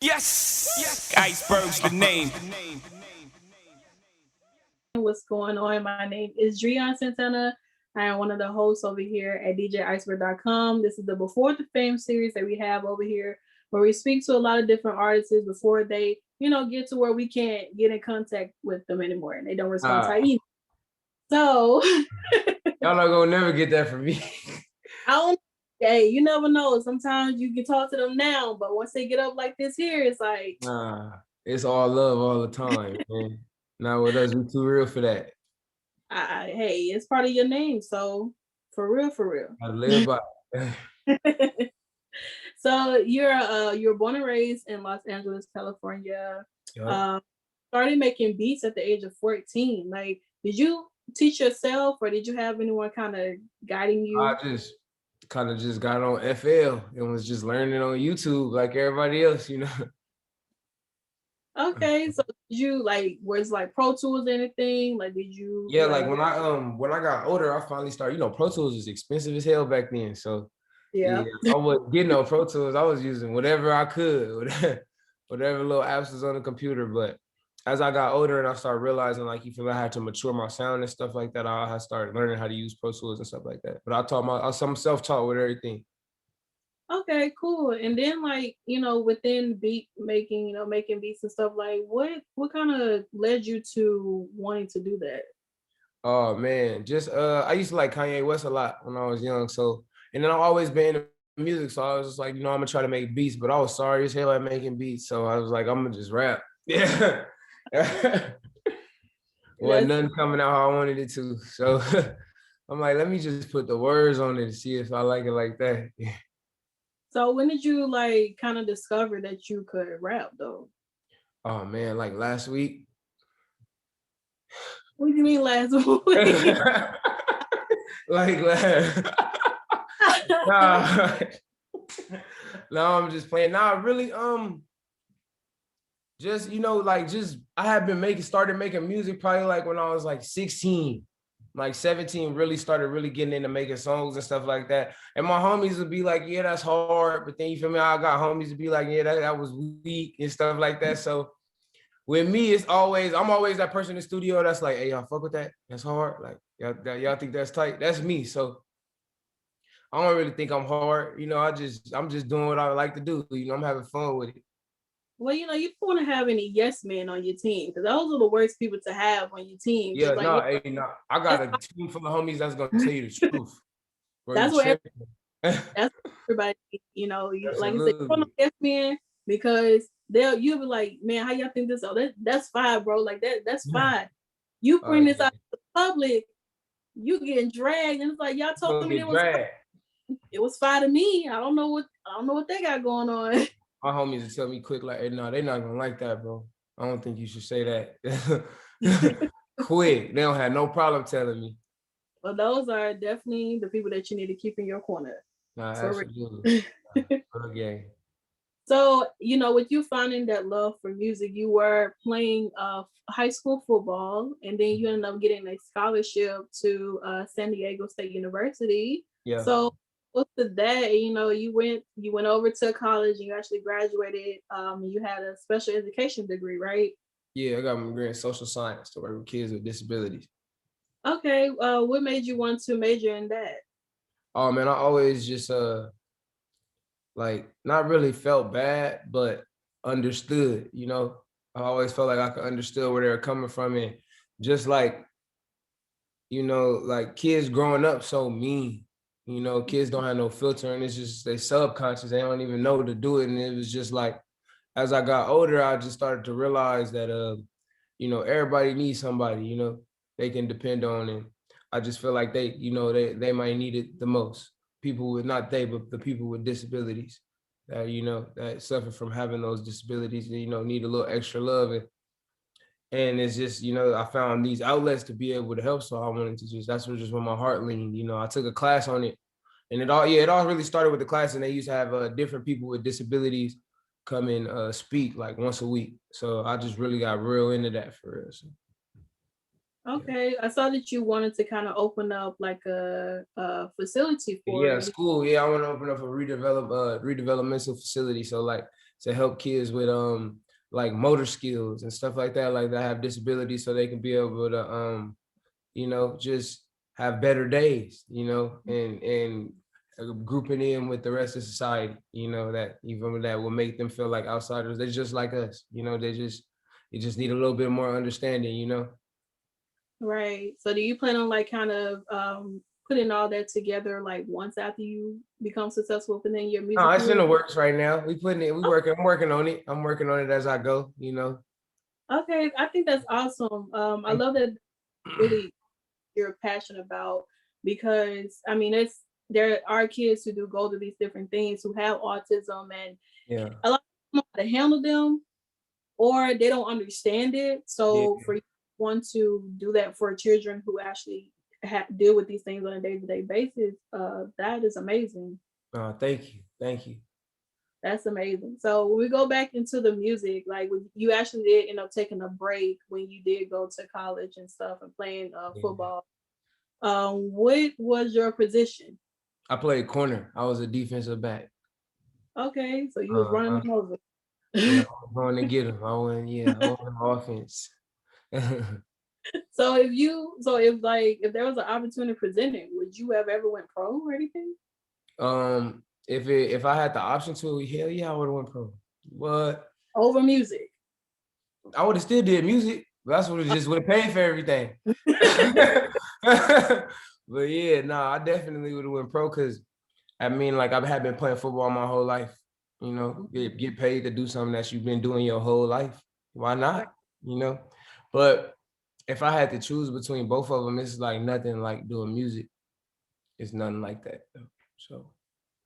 Yes, iceberg's the name. What's going on? My name is Driune Santana. I am one of the hosts over here at DJiceberg.com. This is the Before the Fame series that we have over here where we speak to a lot of different artists before they, get to where we can't get in contact with them anymore and they don't respond to Uh, our email. So y'all not gonna never get that from me. I don't hey, you never know. Sometimes you can talk to them now, but once they get up like this here, it's like It's all love all the time, man. Not with us, we too real for that. hey, it's part of your name. So for real, for real. I live by So you're born and raised in Los Angeles, California. Yup. Um, Started making beats at the age of 14. Like, did you teach yourself, or did you have anyone kind of guiding I you? just kind of just got on FL and was just learning on YouTube like everybody else, you know. Okay, so did you like was like Pro Tools or anything? Like, did you Yeah, like like? when I got older, I finally started, Pro Tools was expensive as hell back then. So Yeah. yeah, I wasn't getting no Pro Tools. I was using whatever I could, whatever little apps was on the computer. But as I got older and I started realizing like you feel I had to mature my sound and stuff like that, I started learning how to use Pro Tools and stuff like that. But I'm self-taught with everything. Okay, cool. And then like, within beat making, making beats and stuff, like what kind of led you to wanting to do that? Oh man, just I used to like Kanye West a lot when I was young. So and then I've always been into music. So I was just like, I'm gonna try to make beats, but I was sorry as hell at making beats. So I was like, I'm gonna just rap. Yeah. Wasn't That's nothing coming out how I wanted it to. So I'm like, let me just put the words on it and see if I like it like that. So when did you like kind of discover that you could rap though? Oh man, like last week. What do you mean last week? Like nah. No, I'm just playing. Nah, really, just like just I had started making music probably like when I was like 16, like 17, really started really getting into making songs and stuff like that. And my homies would be like, yeah, that's hard. But then you feel me? I got homies to be like, yeah, that was weak and stuff like that. So with me, I'm always that person in the studio that's like, hey, y'all fuck with that? That's hard. Like y'all think that's tight? That's me. So I don't really think I'm hard. I'm just doing what I like to do. I'm having fun with it. Well, you don't want to have any yes men on your team because those are the worst people to have on your team. Yeah, Because like no, hey, no, I got that's a team full of homies that's gonna tell you the truth. Bro, you that's what tripping. that's what everybody. You like you said, you want Absolutely. to yes men because you'll be like, man, how y'all think this? Oh, that's fine, bro. Like that's fine. You bring this Yeah, out to the public, you getting dragged, and it's like y'all you told gonna me get dragged. it was fine to me. I don't know what they got going on. My homies will tell me quick, like, hey, no, they're not gonna like that, bro. I don't think you should say that. Quick. They don't have no problem telling me. Well, those are definitely the people that you need to keep in your corner. Nah, For absolutely. real. Okay. So, with you finding that love for music, you were playing high school football, and then you ended up getting a scholarship to San Diego State University. Yeah. So, what's the day? You went over to college, and you actually graduated. You had a special education degree, right? Yeah, I got my degree in social science to work with kids with disabilities. Okay. What made you want to major in that? Oh man, I always just like not really felt bad, but understood. I always felt like I could understand where they were coming from. And just like kids growing up so mean, kids don't have no filter and it's just they subconscious. They don't even know to do it. And it was just like, as I got older, I just started to realize that, everybody needs somebody, they can depend on. And I just feel like they might need it the most. People with not they, but the people with disabilities that suffer from having those disabilities, need a little extra love. And it's just, I found these outlets to be able to help. So I wanted to that's just where my heart leaned. I took a class on it. And it all really started with the class. And they used to have different people with disabilities come and speak like once a week. So I just really got real into that for real. So, yeah. Okay, I saw that you wanted to kind of open up like a facility for Yeah, it. school. Yeah, I want to open up a redevelopmental facility. So like to help kids with like motor skills and stuff like that have disabilities, so they can be able to you know, just have better days, you know, and grouping in with the rest of society, you know, that even that will make them feel like outsiders. They're just like us, you know, you just need a little bit more understanding, you know. Right. So do you plan on like kind of putting all that together like once after you become successful within your No, music it's in career? the works right now. I'm working on it. I'm working on it as I go, you know. Okay, I think that's awesome. I love that really you're passionate about, because I mean it's there are kids who do go to these different things who have autism, and Yeah. a lot of them don't know how to handle them, or they don't understand it. Yeah. So for you want to do that for children who actually deal with these things on a day-to-day basis, that is amazing. Thank you. Thank you. That's amazing. So when we go back into the music, like when you actually did end up taking a break when you did go to college and stuff and playing Yeah. football. What was your position? I played corner. I was a defensive back. Okay, so you was running Uh, them over. yeah, I was going to get him. I went offense. So if there was an opportunity presented, would you have ever went pro or anything? If I had the option to, hell yeah, I would have went pro. But Over music. I would have still did music. That's what it just would have paid for everything. But yeah, no, I definitely would have went pro, because I mean, like, I have been playing football my whole life. You know, get paid to do something that you've been doing your whole life. Why Right. not? You know, but if I had to choose between both of them, it's like nothing like doing music. It's nothing like that. So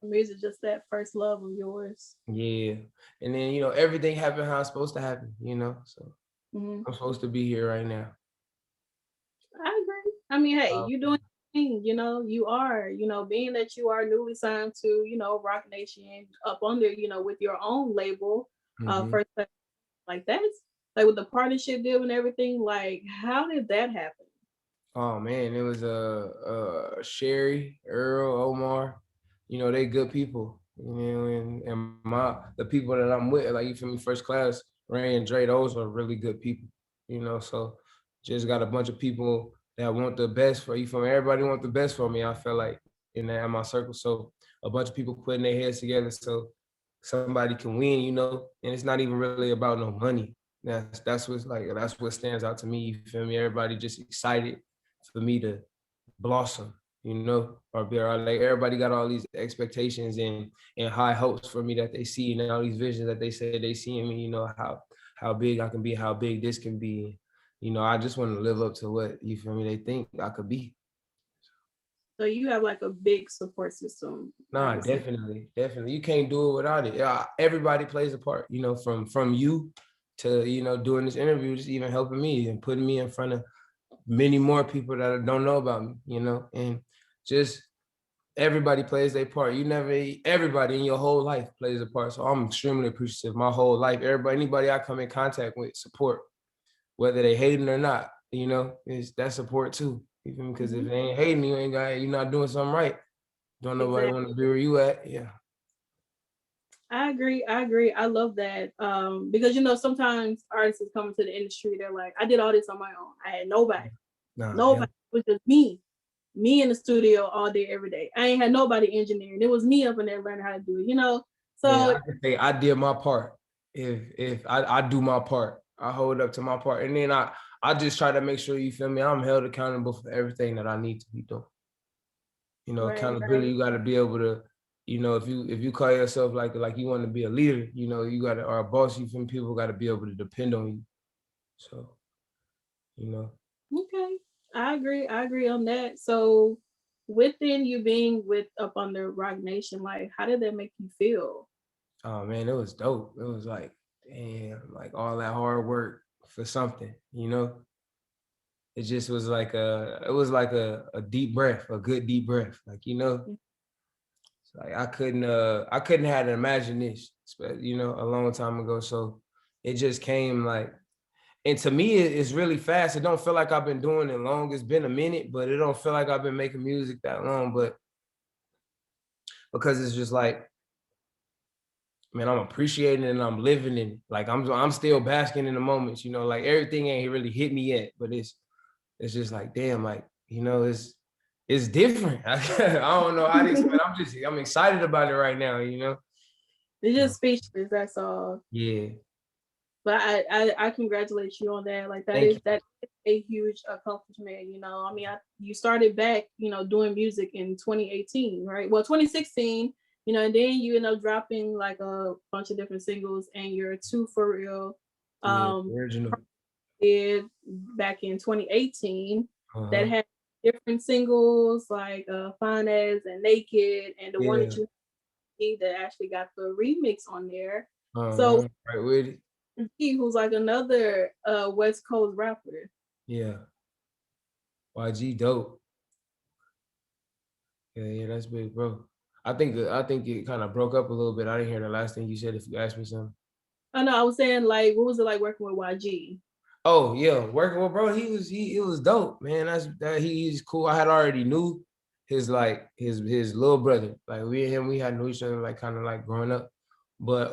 Music just that first love of yours. yeah, and then you know everything happened how it's supposed to happen. You know, so Hmm. I'm supposed to be here right now. I agree. I mean, hey, Uh, you doing your thing, you are, being that you are newly signed to, Roc Nation up under, with your own label, mhm. first like that's like with the partnership deal and everything, like how did that happen? Oh man, it was Sherry, Earl, Omar. You know, they good people. You know, and the people that I'm with, like you feel me, first class, Ray and Dre, those are really good people. You know, so just got a bunch of people that want the best for you. From everybody want the best for me. I feel like in my circle. So a bunch of people putting their heads together so somebody can win. You know, and it's not even really about no money. That's what stands out to me. You feel me? Everybody just excited for me to blossom, you know, or like everybody got all these expectations and high hopes for me that they see, and all these visions that they say they see in me, you know, how big I can be, how big this can be. You know, I just want to live up to what, you feel me, they think I could be. So you have like a big support system, I Nah, would say. definitely. You can't do it without it. Yeah, everybody plays a part, you know, from you to, you know, doing this interview, just even helping me and putting me in front of many more people that don't know about me, you know, and just everybody plays their part. Everybody in your whole life plays a part. So I'm extremely appreciative. My whole life, anybody I come in contact with, support, whether they hating or not, you know, is that support too. Even because if Mhm. they ain't hating, you're not doing something right. Don't nobody Exactly. want to be where you at. Yeah. I agree. I agree. I love that. Because sometimes artists come into the industry, they're like, I did all this on my own. I had nobody. Nah, hell. Nobody. It was just me in the studio all day, every day. I ain't had nobody engineering. It was me up in there learning how to do it. Yeah, So I can say I did my part. If I do my part, I hold up to my part, and then I just try to make sure, you feel me, I'm held accountable for everything that I need to be doing. You know, right, accountability. right. You got to be able to, you know, if you call yourself like you want to be a leader, you know, you got to, or a boss. You feel me, people got to be able to depend on you. So, you know, Okay. I agree. I agree on that. So within you being with up under Roc Nation, like how did that make you feel? oh man, it was dope. It was like, damn, like all that hard work for something. You know, it just was like a deep breath, a good deep breath. Like, you know, it's like I couldn't have imagined this, you know, a long time ago. So it just came like, and to me, it's really fast. It don't feel like I've been doing it long. It's been a minute, but it don't feel like I've been making music that long. But because it's just like man, I'm appreciating it and I'm living in it. Like I'm still basking in the moments, you know, like everything ain't really hit me yet, but it's just like, damn, like, you know, it's different. I don't know how to explain. I'm excited about it right now, you know. It's just speechless, that's all. Yeah. But I congratulate you on that. Like that Thank is you. a huge accomplishment. You know, I mean, you started back, you know, doing music in 2018, right? Well, 2016. You know, and then you end up dropping like a bunch of different singles, and your TwoFr Yeah, um original. did back in 2018 that Uh-huh. had different singles like Fine As and Naked, and the one Yeah. that you did that actually got the remix on there. So Uh-huh. Right with it. he who's like another West Coast rapper. Yeah. YG dope. Yeah, that's big, bro. I think it kind of broke up a little bit. I didn't hear the last thing you said. If you asked me something. I know I was saying like, what was it like working with YG? Oh yeah, working with bro. It was dope, man. He's cool. I had already knew his like his little brother. Like we and him, we had knew each other like kind of like growing up. But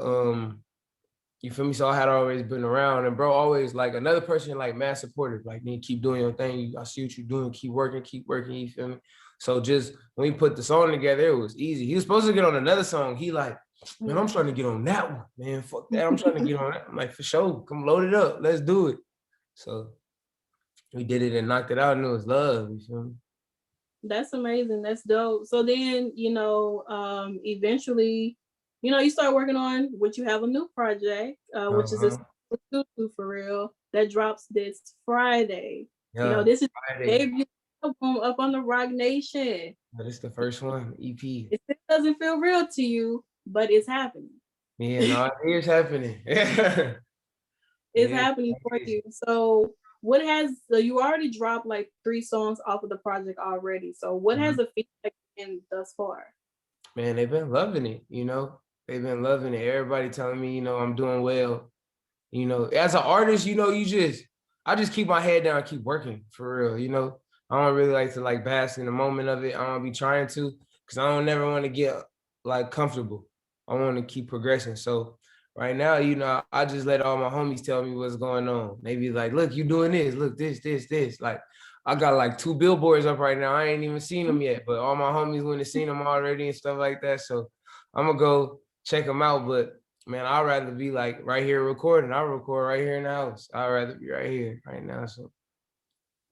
you feel me? So I had always been around, and bro always like another person like mad supportive. Like, then keep doing your thing. I see what you're doing. Keep working. You feel me? So just when we put the song together, it was easy. He was supposed to get on another song. He like, man, I'm trying to get on that one, man. Fuck that. I'm trying to get on that. I'm like, for sure. Come load it up. Let's do it. So we did it and knocked it out, and it was love. You feel me? That's amazing. That's dope. So then, you know, eventually, you know, you start working on what you have a new project, which is this Uh-huh. for real that drops this Friday. You know, Yeah. this is Friday. debut album up on the Roc Nation. This is the first one, EP. It still doesn't feel real to you, but it's happening. Yeah, no, it is happening. Yeah, It's it happening for is. you. So what has so you already dropped like 3 songs off of the project already. So what has Mhm. the feedback been thus far? Man, they've been loving it, you know. They've been loving it. Everybody telling me, you know, I'm doing well. You know, as an artist, you know, I just keep my head down, keep working for real, you know. I don't really like to like bask in the moment of it. I don't be trying to, because I don't never want to get like comfortable. I want to keep progressing. So right now, you know, I just let all my homies tell me what's going on. They be like, look, you doing this, look, this. Like, I got like 2 billboards up right now. I ain't even seen them yet, but all my homies went and seen them already and stuff like that. So I'm gonna go check them out. But man, I'd rather be like right here recording. I'll record right here in the house. I'd rather be right here right now. So,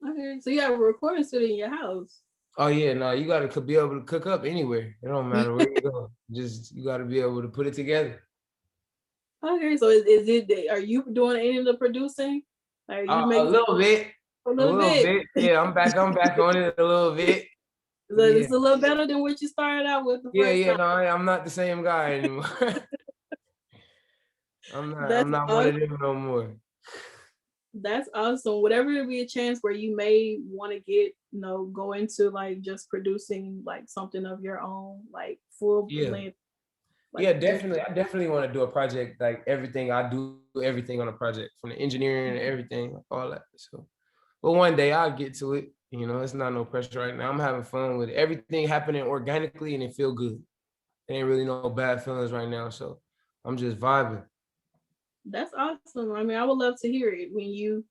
Okay, so you have a recording studio in your house. oh yeah, no, you gotta be able to cook up anywhere. It don't matter where you go. Just you gotta be able to put it together. Okay, so is it are you doing any of the producing? Are you A making little bit, a a little little bit? bit. Yeah, I'm back. I'm back on it a little bit. So Yeah, it's a little better than what you started out with the yeah, first yeah. time. No, I'm not the same guy anymore. I'm not. I'm That's not one awesome. of them no more. That's awesome. Whatever it be a chance where you may want to get, you know, go into like just producing like something of your own, like full Yeah. length, like Yeah, just definitely. I definitely want to do a project like everything. I do everything on a project, from the engineering and everything, all that. So, but one day I'll get to it. You know, it's not no pressure right now. I'm having fun with it. Everything happening organically and it feel good. There ain't really no bad feelings right now. So I'm just vibing. that's awesome. I mean, I would love to hear it when you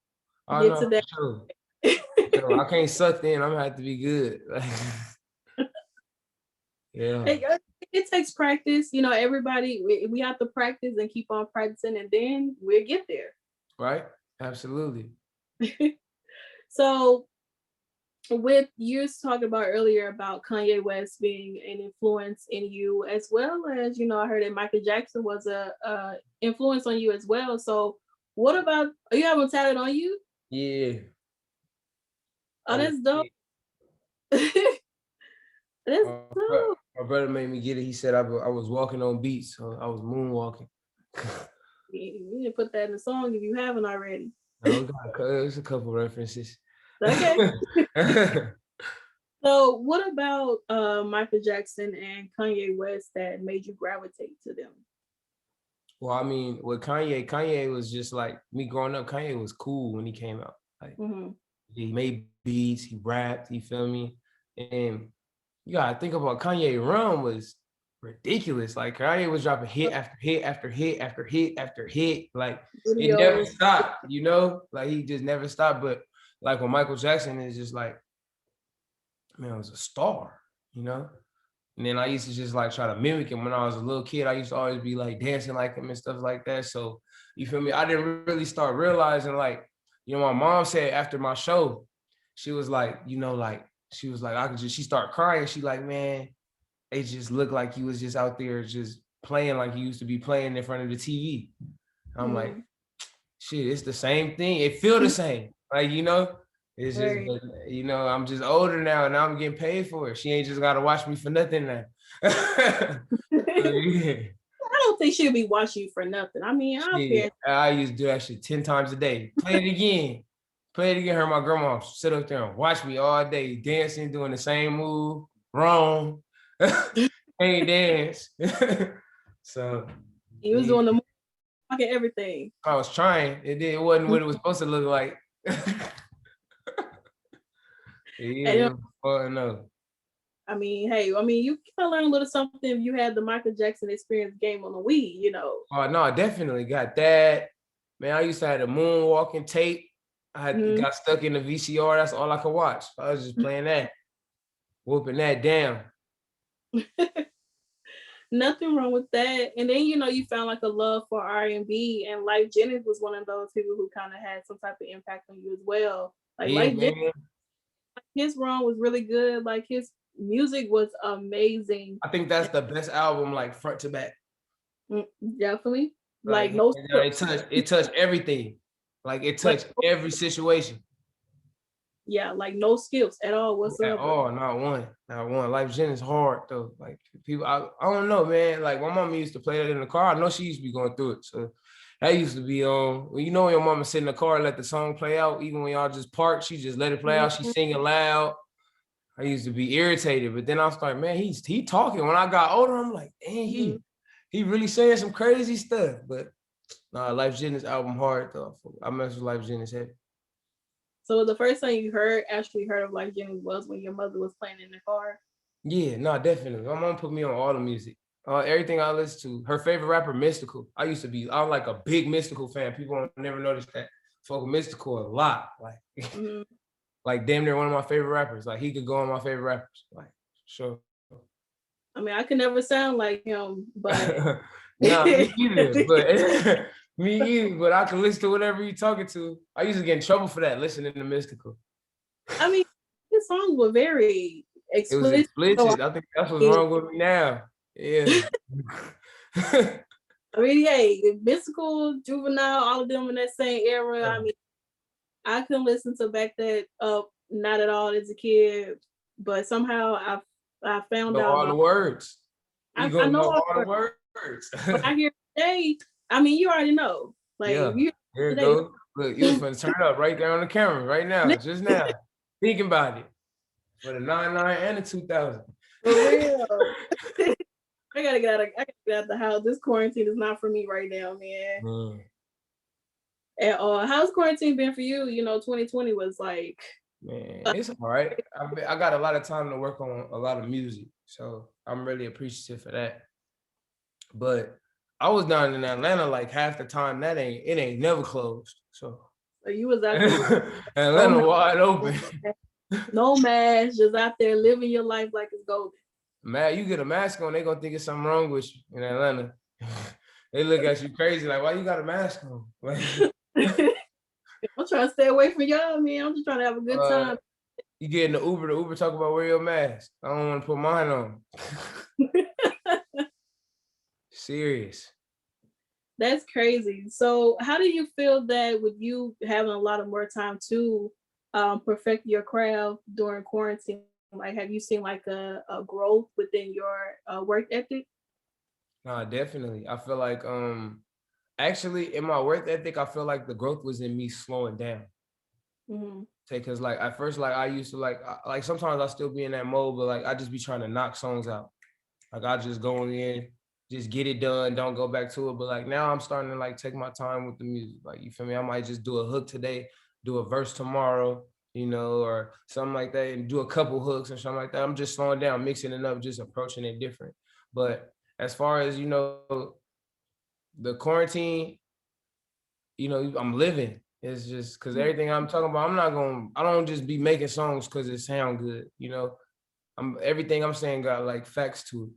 Oh get no, to that. for sure. So I can't suck in. I'm gonna have to be good. Yeah. It takes practice. You know, everybody, we have to practice and keep on practicing, and then we'll get there. Right. Absolutely. So, with you talking about earlier about Kanye West being an influence in you, as well as, you know, I heard that Michael Jackson was a influence on you as well. So, what about, are you having tatted on you? Yeah. Oh, On the that's dope. feet. That's dope. My brother made me get it. He said I was walking on beats, so I was moonwalking. You need to put that in the song if you haven't already. No, there's a couple references. Okay. So, what about Michael Jackson and Kanye West that made you gravitate to them? Well, I mean, with Kanye was just like me growing up. Kanye was cool when he came out. Like, Hmm. he made beats, he rapped, you feel me? And you gotta think about Kanye run was ridiculous. Like Kanye was dropping hit after hit after hit after hit after hit. Like it never Videos. stopped, you know? Like he just never stopped. But like when Michael Jackson is just like, man, I was a star, you know? And then I used to just like try to mimic him when I was a little kid. I used to always be like dancing like him and stuff like that. So you feel me? I didn't really start realizing like, you know, my mom said after my show, she was like, you know, like, she was like, she started crying. She like, man, it just looked like he was just out there just playing like he used to be playing in front of the TV. I'm like, shit, it's the same thing. It feel the same. Like, you know, it's just, Right. you know, I'm just older now and I'm getting paid for it. She ain't just got to watch me for nothing now. Yeah. I don't think she'll be watching you for nothing. I mean, our Shit, parents. I used to do that shit 10 times a day. Play it again. Play it again. Her, my grandma sit up there and watch me all day, dancing, doing the same move, wrong. Ain't dance. So He was yeah, doing the fucking everything. I was trying. It wasn't what it was supposed to look like. Yeah, And, it was fun enough. I mean, hey, I mean, you can learn a little something if you had the Michael Jackson experience game on the Wii, you know. Oh no, I definitely got that. Man, I used to have the moonwalking tape. Got stuck in the VCR. That's all I could watch. I was just playing that, whooping that down. Nothing wrong with that. And then, you know, you found like a love for R&B, and Life Jennings was one of those people who kind of had some type of impact on you as well. Like Yeah, Life Jennings, man. his run was really good. Like his music was amazing. I think that's the best album, like front to back. Definitely. Like Like no it touched everything. Like it like touched every situation. yeah, like no skips at all At whatsoever. all, not one. Not one. Life Gen is hard though. Like people, I don't know, man. Like my mama used to play that in the car. I know she used to be going through it. So that used to be on. Well, you know, when your mama sit in the car and let the song play out, even when y'all just park, she just let it play out. She singing loud. I used to be irritated, but then I was like, man, he talking. When I got older, I'm like, dang, he really saying some crazy stuff. But nah, Life Gen album hard though. I mess with Life Gen heavy. So the first time you actually heard of Life Jennings was when your mother was playing in the car? Yeah, no, definitely. My mom put me on all the music. Everything I listen to. Her favorite rapper, Mystical. I'm like a big Mystical fan. People don't never notice that. Fuck with Mystical a lot. Like, like damn near one of my favorite rappers. Like he could go on my favorite rappers. Like, sure. I mean, I could never sound like him, but nah, me either. But me either. But I can listen to whatever you're talking to. I used to get in trouble for that, listening to Mystical. I mean, his songs were very It was explicit. explicit. I think that's what's wrong with me now. Yeah. I mean, hey, Mystical, Juvenile, all of them in that same era. I mean, I couldn't listen to back that up, not at all as a kid, but somehow I found out all the words. I You gonna know know all all the words. but I hear today, I mean, you already know. Like, Yeah, you there it today, goes. Look, you was gonna turn up right there on the camera right now, just now. Thinking about it. For the 99 and the 2000. for real. I gotta get out of the house. This quarantine is not for me right now, man. At all. How's quarantine been for you? You know, 2020 was like, man, it's all right. I got a lot of time to work on a lot of music, so I'm really appreciative for that. But I was down in Atlanta like half the time. It ain't never closed. So you was out there Atlanta wide open. No mask, just out there living your life like it's golden. Man, you get a mask on, they gonna think it's something wrong with you in Atlanta. They look at you crazy, like, why you got a mask on? I'm trying to stay away from y'all, man. I'm just trying to have a good time. You get in the Uber talk about wear your mask. I don't want to put mine on. Serious. That's crazy. So how do you feel that with you having a lot of more time to perfect your craft during quarantine? Like, have you seen like a growth within your work ethic? No, definitely. I feel like actually in my work ethic, I feel like the growth was in me slowing down. Because like at first, like I used to like sometimes I still be in that mode, but like I just be trying to knock songs out. Like I just go in, just get it done, don't go back to it. But like now I'm starting to like take my time with the music. Like, you feel me? I might just do a hook today, do a verse tomorrow, you know, or something like that, and do a couple hooks or something like that. I'm just slowing down, mixing it up, just approaching it different. But as far as, you know, the quarantine, you know, I'm living. It's just because everything I'm talking about, I don't just be making songs because it sound good, you know. Everything I'm saying got like facts to it.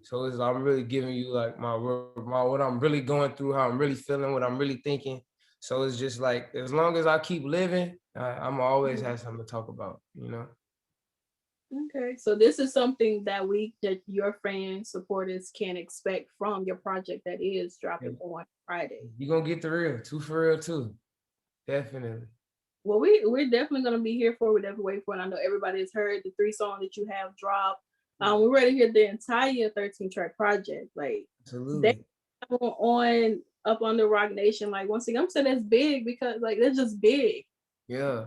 So I'm really giving you like my what I'm really going through, how I'm really feeling, what I'm really thinking. So it's just like, as long as I keep living, I'm always have something to talk about, you know. Okay, so this is something that your fans, supporters can expect from your project that is dropping on Friday. You're gonna get the real, TwoFr too. Definitely. Well, we're definitely gonna be here for it. We're definitely waiting for it. I know everybody has heard the 3 songs that you have dropped. We're ready to hear the entire 13-track project. Like they Absolutely. on up on the Roc Nation. Like once again, I'm saying that's big because like that's just big. Yeah.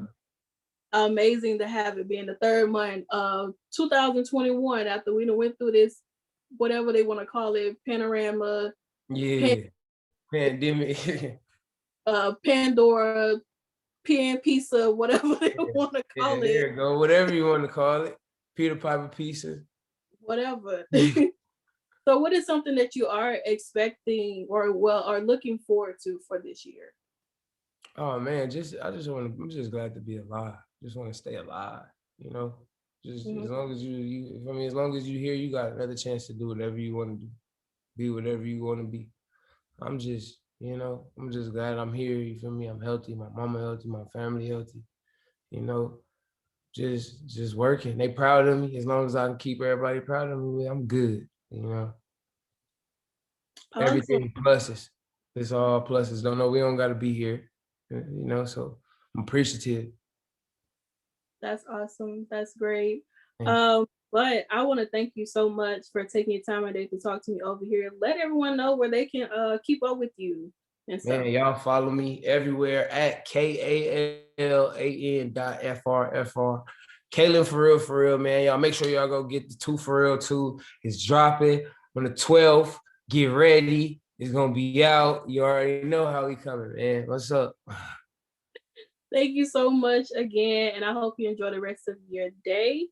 Amazing to have it being the 3rd month of 2021 after we done went through this, whatever they want to call it, panorama, Yeah. Pandemic. Pandora, PN Pizza, whatever they want to Yeah, call there it, you go. Whatever you want to call it. Peter Piper pizza. whatever. So what is something that you are expecting or are looking forward to for this year? Oh man, I'm just glad to be alive. Just want to stay alive, you know. Just Mhm. as long as I mean, as long as you here, you got another chance to do whatever you want to do, be whatever you want to be. I'm just, you know, I'm just glad I'm here. You feel me? I'm healthy. My mama healthy. My family healthy. You know, just working. They proud of me. As long as I can keep everybody proud of me, I'm good. You know, Awesome. everything pluses. It's all pluses. Don't know we don't got to be here. You know, so I'm appreciative. That's awesome. That's great. Thank you. But I want to thank you so much for taking your time today to talk to me over here. Let everyone know where they can keep up with you and stuff. Man, y'all follow me everywhere at KALAN.FrFr. Kalan for real, man. Y'all make sure y'all go get the TwoFr too. It's dropping on the 12th. Get ready. It's gonna be out. You already know how we coming, man. What's up? Thank you so much again, and I hope you enjoy the rest of your day.